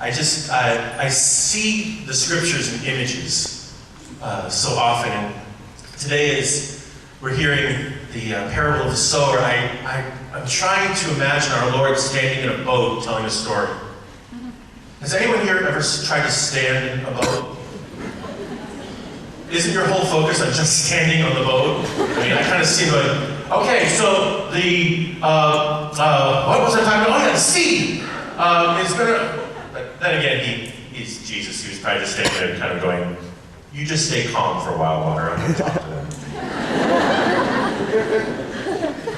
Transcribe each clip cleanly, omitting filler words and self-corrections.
I see the scriptures in images so often. And today, as we're hearing the parable of the sower, I'm trying to imagine our Lord standing in a boat telling a story. Has anyone here ever tried to stand in a boat? Isn't your whole focus on just standing on the boat? I mean, I kind of see like, okay, so the, what was I talking about? Oh yeah, the sea is gonna, but then again, he's Jesus. He was probably just standing there kind of going, you just stay calm for a while, water, I'm gonna talk to them.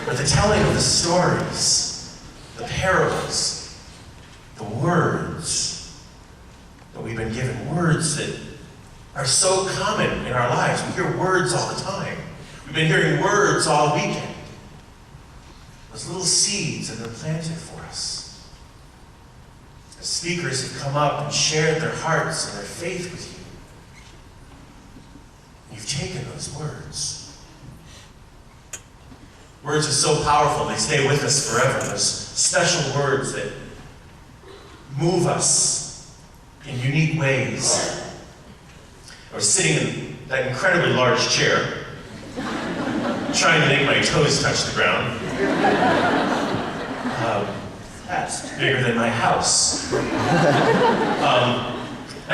But the telling of the stories, the parables, the words that we've been given, words that are so common in our lives. We hear words all the time. We've been hearing words all weekend. Those little seeds that are planted for us. The speakers have come up and shared their hearts and their faith with you. You've taken those words. Words are so powerful, they stay with us forever. Those special words that move us in unique ways. I was sitting in that incredibly large chair, trying to make my toes touch the ground. That's bigger than my house. And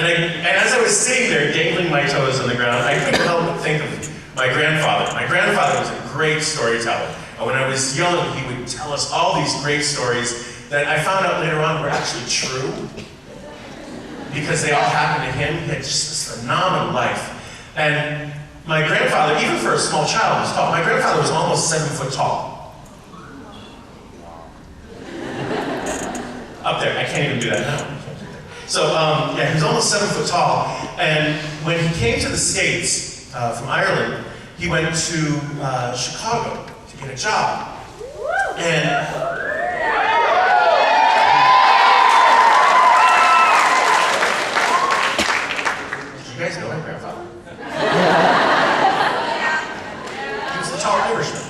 as I was sitting there, dangling my toes on the ground, I couldn't help but think of my grandfather. My grandfather was a great storyteller. And when I was young, he would tell us all these great stories that I found out later on were actually true, because they all happened to him. He had just this phenomenal life. And my grandfather, even for a small child, was tall. My grandfather was almost 7 foot tall. Up there, I can't even do that now. So, yeah, he was almost 7 foot tall. And when he came to the States from Ireland, he went to Chicago to get a job. And you guys know my grandfather? He was the tall Irishman.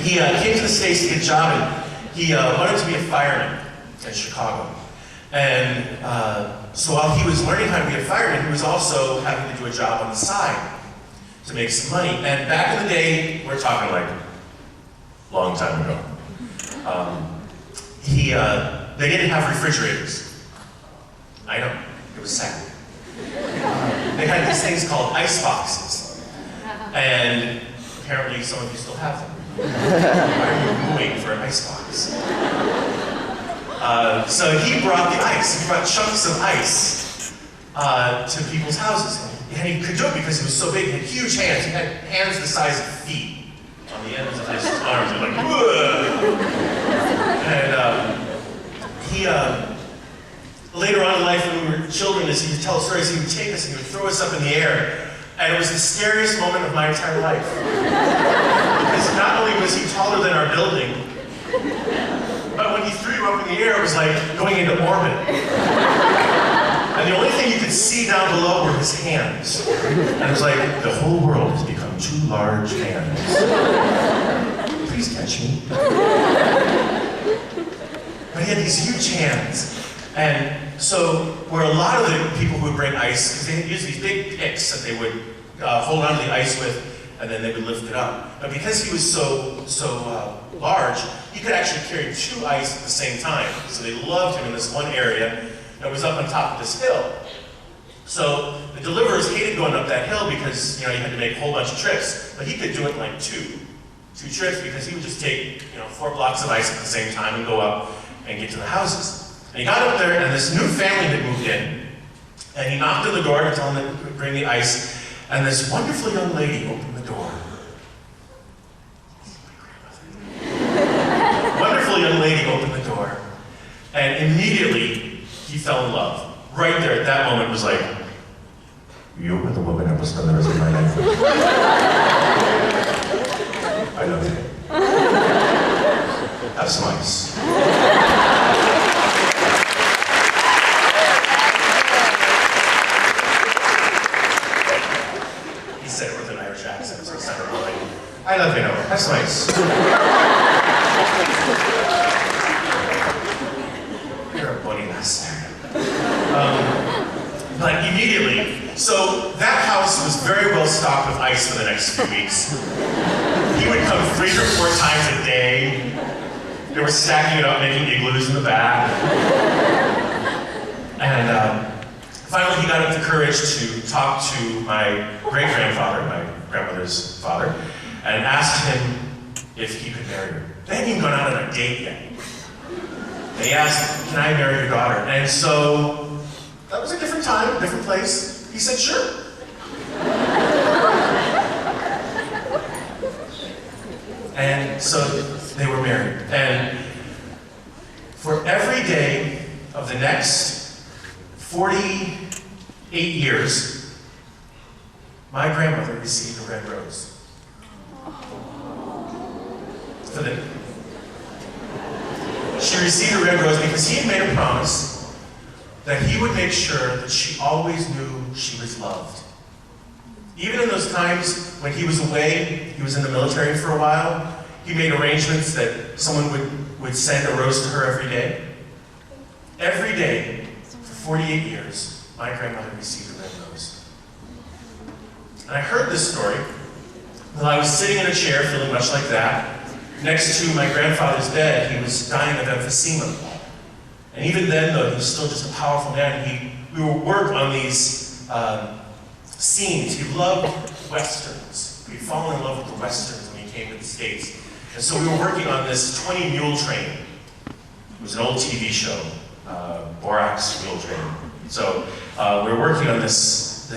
He came to the States to get a job, and he wanted to be a fireman in Chicago. And so while he was learning how to be a fireman, he was also having to do a job on the side to make some money. And back in the day, we're talking like a long time ago, they didn't have refrigerators. I know, it was sad. They had these things called ice boxes. And apparently some of you still have them. Why are you mooing for an ice box? So he brought the ice. He brought chunks of ice to people's houses. And he could do it because he was so big. He had huge hands. He had hands the size of feet on the ends of his arms. They're like, whoa! And later on in life, when we were children, as he would tell stories, he would take us and he would throw us up in the air. And it was the scariest moment of my entire life. Because not only was he taller than our building, but when he threw you up in the air, it was like going into orbit. And the only thing you could see down below were his hands. And it was like, the whole world has become 2 large hands. Please catch me. But he had these huge hands. And so, where a lot of the people who would bring ice, because they used these big picks that they would hold onto the ice with, and then they would lift it up. But because he was so large, he could actually carry 2 ice at the same time. So they loved him in this one area that was up on top of this hill. So the deliverers hated going up that hill because you had to make a whole bunch of trips. But he could do it in like two trips, because he would just take 4 blocks of ice at the same time and go up and get to the houses. And he got up there, and this new family had moved in, and he knocked on the door to tell them to bring the ice, and this wonderful young lady opened the door. Wonderful young lady opened the door, and immediately he fell in love. Right there at that moment was like, you are the woman I will spend the rest of my life with. I love you. Have some ice. He said it with an Irish accent, so it sounded more like, I love you, Noah. Have some ice. But immediately, so that house was very well stocked with ice for the next few weeks. He would come 3 or 4 times a day. They were stacking it up, making igloos in the back. And finally he got up the courage to talk to my great-grandfather, my grandmother's father, and asked him if he could marry her. They hadn't even gone out on a date yet. And he asked, can I marry your daughter? And so, that was a different time, different place. He said, sure. And so, they were married. And for every day of the next 48 years, my grandmother received a red rose. She received a red rose because he had made a promise that he would make sure that she always knew she was loved. Even in those times when he was away, he was in the military for a while, he made arrangements that someone would send a rose to her every day. Every day, for 48 years, my grandmother received a red rose. And I heard this story while I was sitting in a chair feeling much like that, next to my grandfather's bed. He was dying of emphysema. And even then, though, he was still just a powerful man. We would work on these scenes. He loved Westerns. He'd fallen in love with the Westerns when he came to the States. And so we were working on this 20 Mule Train. It was an old TV show, Borax Mule Train. So we were working on this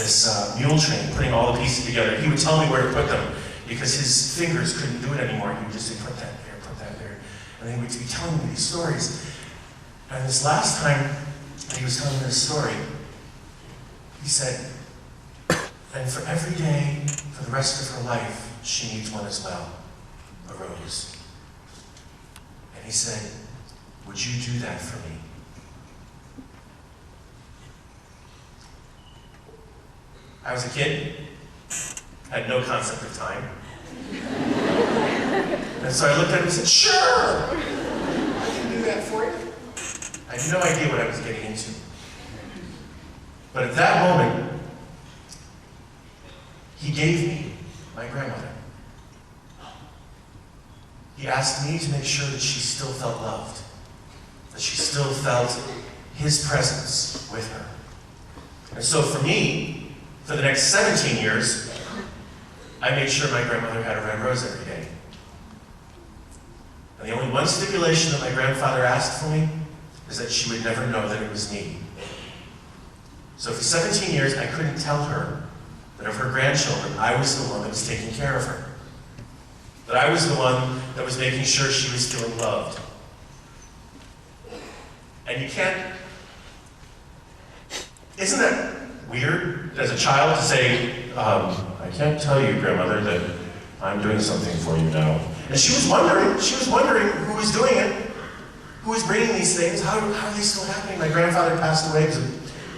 mule train, putting all the pieces together. He would tell me where to put them, because his fingers couldn't do it anymore. He would just say, put that there, put that there. And he would be telling me these stories. And this last time that he was telling me this story, he said, and for every day, for the rest of her life, she needs one as well, a rose. And he said, would you do that for me? I was a kid, had no concept of time. And so I looked at him and said, sure, I can do that for you. I had no idea what I was getting into. But at that moment, he gave me my grandmother. He asked me to make sure that she still felt loved, that she still felt his presence with her. And so for me, for the next 17 years, I made sure my grandmother had a red rose every day. And the only one stipulation that my grandfather asked for me is that she would never know that it was me. So for 17 years, I couldn't tell her that of her grandchildren, I was the one that was taking care of her. That I was the one that was making sure she was feeling loved. And you can't, isn't that weird as a child to say, I can't tell you, grandmother, that I'm doing something for you now. And she was wondering who was doing it, who was bringing these things, how are they still happening? My grandfather passed away. It was a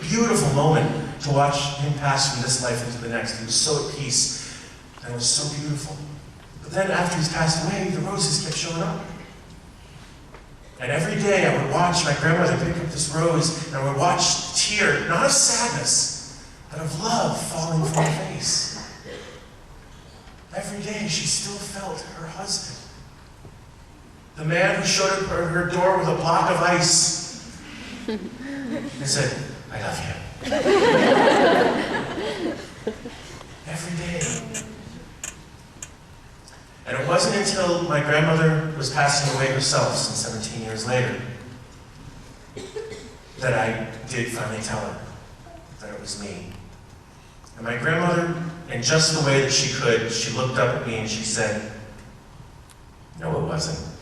beautiful moment to watch him pass from this life into the next. He was so at peace, and it was so beautiful. But then after he's passed away, the roses kept showing up. And every day I would watch my grandmother pick up this rose, and I would watch a tear, not of sadness, but of love falling from her face. Every day she still felt her husband. The man who showed up at her door with a block of ice and said, I love you. Every day. And it wasn't until my grandmother was passing away herself, some 17 years later, that I did finally tell her that it was me. And my grandmother, in just the way that she could, she looked up at me and she said, no, it wasn't.